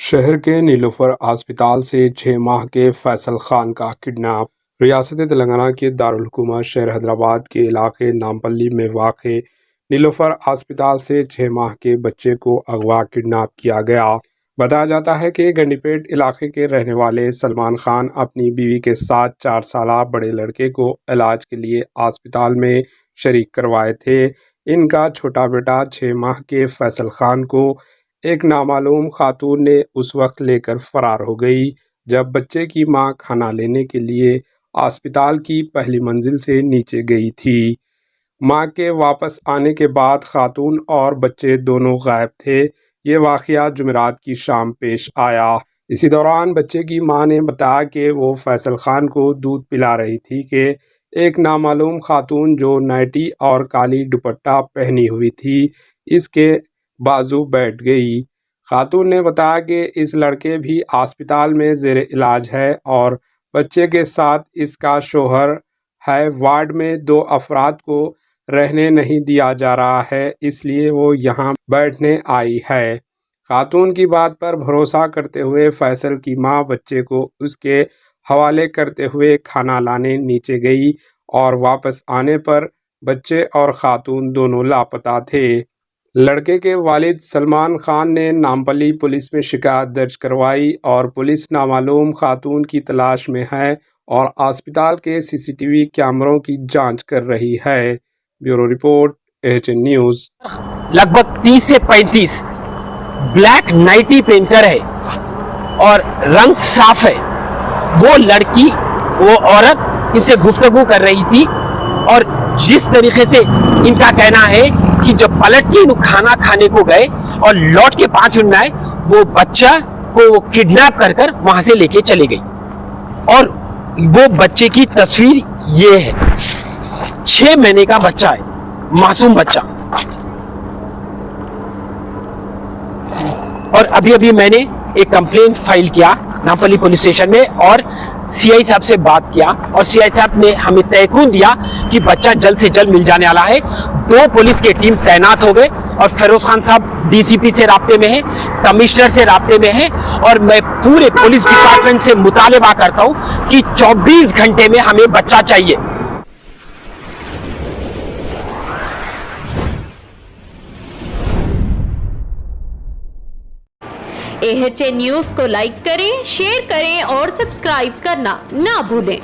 शहर के नीलोफर अस्पताल से 6 माह के फैसल खान का किडनैप। रियासत तेलंगाना के दारुल हुकूमत शहर हैदराबाद के इलाके नामपल्ली में वाक़े नीलोफर अस्पताल से 6 माह के बच्चे को अगवा किडनैप किया गया। बताया जाता है कि गंडीपेट इलाके के रहने वाले सलमान खान अपनी बीवी के साथ 4 साला बड़े लड़के को इलाज के लिए अस्पताल में शरीक करवाए थे। इनका छोटा बेटा 6 माह के फैसल खान को एक नामालूम खातून ने उस वक्त लेकर फरार हो गई जब बच्चे की मां खाना लेने के लिए अस्पताल की पहली मंजिल से नीचे गई थी। मां के वापस आने के बाद खातून और बच्चे दोनों गायब थे। ये वाक़या जुमेरात की शाम पेश आया। इसी दौरान बच्चे की मां ने बताया कि वो फैसल खान को दूध पिला रही थी कि एक नामालूम खातून जो नाइटी और काली दुपट्टा पहनी हुई थी इसके बाजू बैठ गई। खातून ने बताया कि इस लड़के भी अस्पताल में ज़ेर इलाज है और बच्चे के साथ इसका शोहर है। वार्ड में 2 अफराद को रहने नहीं दिया जा रहा है, इसलिए वो यहाँ बैठने आई है। खातून की बात पर भरोसा करते हुए फैसल की मां बच्चे को उसके हवाले करते हुए खाना लाने नीचे गई और वापस आने पर बच्चे और खातून दोनों लापता थे। लड़के के वालिद सलमान खान ने नामपल्ली पुलिस में शिकायत दर्ज करवाई और पुलिस नामालूम खातून की तलाश में है और अस्पताल के सीसीटीवी कैमरों की जांच कर रही है। Bureau report, AHN news. लगभग 30 से 35 ब्लैक नाइटी पेंटर है और रंग साफ है। वो लड़की, वो औरत इनसे गुफ्तगू कर रही थी और जिस तरीके से इनका कहना है कि जब पलट के खाना खाने को गए और लौट के 5 मिनट में आए, वो बच्चा को किडनैप कर वहां से लेके चले गई। और वो बच्चे की तस्वीर ये है, 6 महीने का बच्चा है, मासूम बच्चा। और अभी मैंने एक कंप्लेन फाइल किया नामपल्ली पुलिस स्टेशन में और सीआई साहब से बात किया और सीआई साहब ने हमें तयकीन दिया कि बच्चा जल्द से जल्द मिल जाने वाला है। 2 पुलिस की टीम तैनात हो गए और फिरोज खान साहब डीसीपी से राब्ते में है, कमिश्नर से राब्ते में है और मैं पूरे पुलिस डिपार्टमेंट से मुतालबा करता हूं कि 24 घंटे में हमें बच्चा चाहिए। AHN न्यूज़ को लाइक करें, शेयर करें और सब्सक्राइब करना ना भूलें।